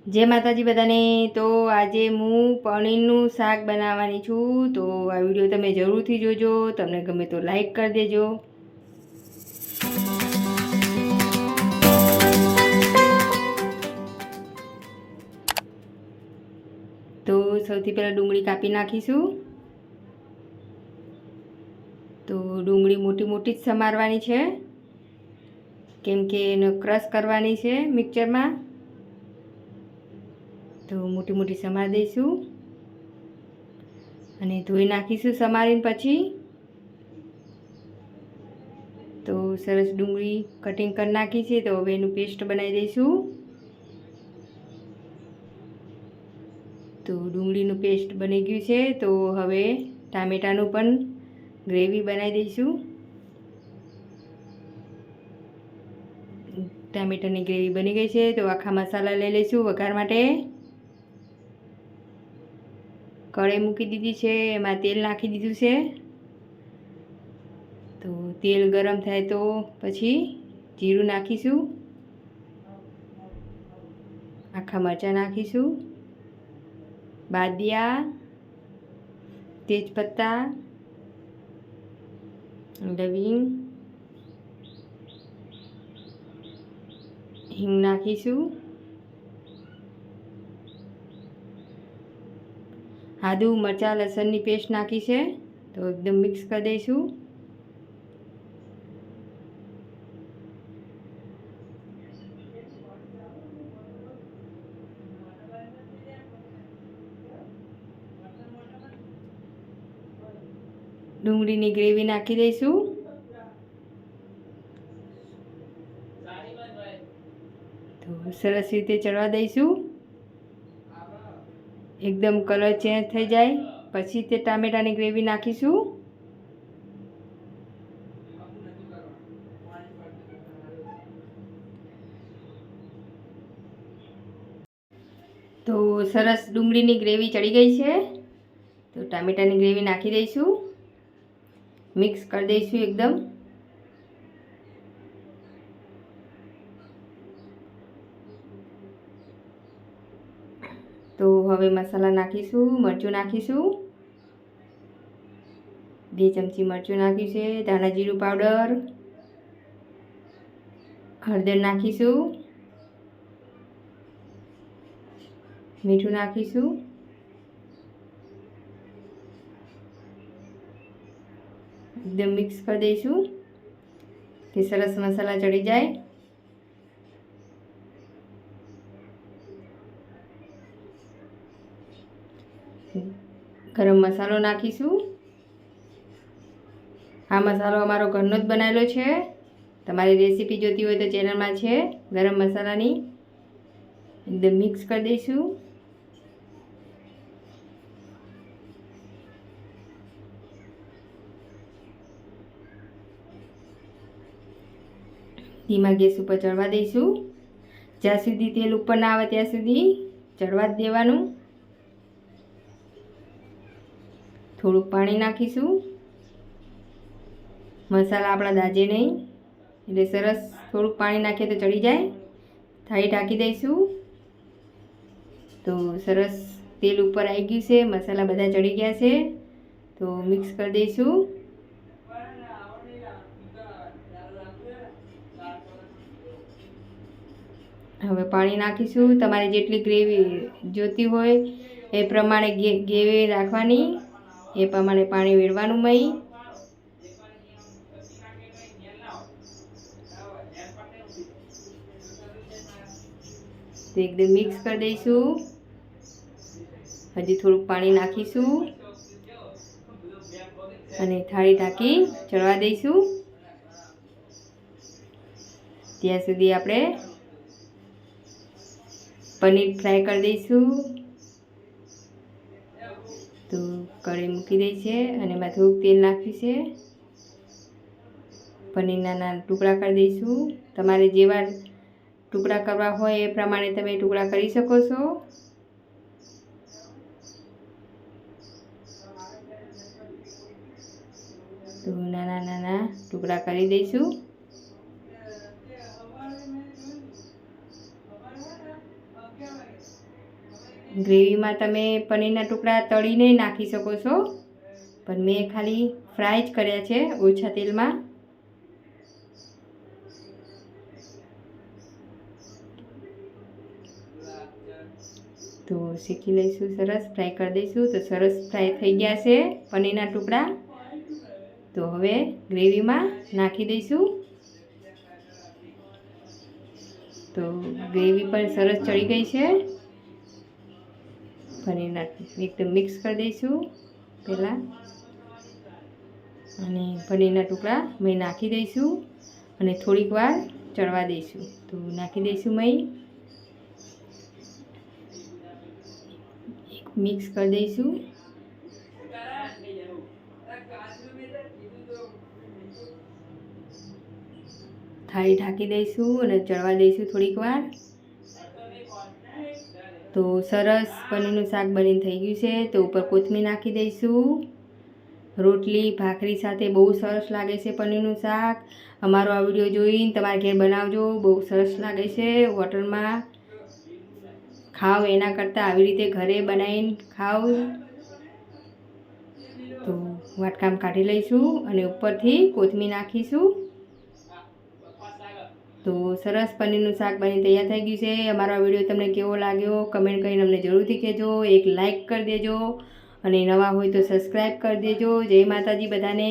जय माताजी बधाने। तो आज हूँ पनीरનું શાક बनावવાની છું। तो आ विडियो तमे जरूरथी जोजो। तमने गमे तो लाइक कर देजो। तो સૌથી પહેલા ડુંગળી કાપી નાખીશું। તો ડુંગળી મોટી મોટી જ સમારવાની છે, કેમ કે એને ક્રશ કરવાની છે મિક્સરમાં। तो मोटी मोटी समार दईशू अने धोई नाखीशू समारीने पछी। तो सरस डूंगળી कटिंग कर नाखी छे। तो हवे एनु पेस्ट बनावी दईशू। तो डूंगळीनुं पेस्ट बनी गयुं छे। तो हवे टामेटानुं पण ग्रेवी बनावी दईशू। टामेटानी ग्रेवी बनी गई है। तो आखा मसाला लई लईशू वघार माटे। कढ़ाई मूकी दीधी है, एमां तेल नाखी दीधुं छे। तो तेल गरम थाय तो पछी जीरुं नाखीशुं, आखा मरचा नाखीशुं, बादिया, तेजपत्ता, लविंग, हिंग नाखीशुं, आदू मरचा लसणनी पेस्ट नाखी है। तो एकदम मिक्स कर दईशुं। डूंगळीनी ग्रेवी नाखी दईशुं। तो सरस रीते चढ़वा दईशुं। एकदम कलर चेन्ज थई जाए पछी ते टामेटानी ग्रेवी नाखीशुं। तो सरस डूंगळीनी ग्रेवी चढ़ी गई है। तो टामेटानी ग्रेवी नाखी दईशुं, मिक्स कर दईशुं एकदम। तो हवे मसाला नाखीशुं। मरचुं नाखीशुं, 2 चमची मरचुं नाख्युं छे। धाणा जीरुं पाउडर, हळदर नाखीशुं, मीठुं नाखीशुं, एकदम मिक्स कर दईशुं कि सरस मसाला चढ़ी जाए। गरम मसालो नाखीशुं। आ मसालो अमारो घरनो ज बनावेलो छे। तमारी रेसिपी जोती होय तो चेनल में छे गरम मसालानी। एकदम मिक्स कर दईशुं। धीमा गैस पर चढ़वा दईशुं। ज्यां सुधी तेल उपर ना आवे त्यां सुधी चढ़वा ज देवानुं। थोड़ुं पाणी नाखीशुं। मसाला आपड़ा दाजे नहीं એટલે સરસ થોડું પાણી નાખીએ તો ચડી જાય। થાળી ઢાંકી દઈશું। તો સરસ તેલ ઉપર આવી ગયું છે, મસાલા બધા ચડી ગયા છે। તો મિક્સ કરી દઈશું। હવે પાણી નાખીશું। તમારે જેટલી ગ્રેવી જોતી હોય એ પ્રમાણે ગ્રેવી રાખવાની, એ પ્રમાણે પાણી વેડવાનું મય। तो एकदम मिक्स कर दईशू। हजी थोड़ुं पाणी नाखीशू अने थाळी ढांकी चढ़वा दईशू। त्यां सुधी आपणे पनीर फ्राय कर दईशू। तो कढ़ी मूकी दई छे अने एमां थोड़ुं तेल नाख्युं छे। पनीरना नाना टुकड़ा कर दईशू। तमारे जेवा टुकड़ा करवा होय ए प्रमाणे तमे टुकड़ा करी शको छो। तो नाना नाना टुकड़ा करी दईशू। ગ્રેવીમાં તમે પનીરના ટુકડા તળીને નાખી શકો છો, પણ મેં ખાલી ફ્રાય જ કર્યા છે ઓછા તેલમાં. તો શેકી લઈશું, સરસ ફ્રાય કરી દઈશું. તો સરસ ફ્રાય થઈ ગયા છે પનીરના ટુકડા. તો હવે ગ્રેવીમાં નાખી દઈશું. તો ગ્રેવી પણ સરસ ચડી ગઈ છે. પનીરના એકદમ મિક્સ કરી દઈશું પહેલાં, અને પનીરના ટુકડા મેં નાખી દઈશું અને થોડીક વાર ચડવા દઈશું. તો નાખી દઈશું મેં, મિક્સ કરી દઈશું. થાળી ઢાંકી દઈશું અને ચડવા દઈશું થોડીક વાર. તો સરસ પનીરનું શાક બનીને થઈ ગયું છે. તો ઉપર કોથમીર નાખી દઈશું. રોટલી ભાખરી સાથે બહુ સરસ લાગે છે પનીરનું શાક. અમારો આ વિડીયો જોઈને તમારે ઘેર બનાવજો, બહુ સરસ લાગે છે. હોટલમાં ખાઓ એના કરતાં આવી રીતે ઘરે બનાવીને ખાઓ. તો વાટકામ કાઢી લઈશું અને ઉપરથી કોથમીર નાખીશું. તો સરસ પનીરનું શાક બની તૈયાર થઈ ગયું છે. અમારો આ વિડીયો તમને કેવો લાગ્યો કમેન્ટ કરીને અમને જરૂરથી કહેજો. એક લાઈક કરી દેજો અને નવા હોય તો સબસ્ક્રાઈબ કરી દેજો. જય માતાજી બધાને.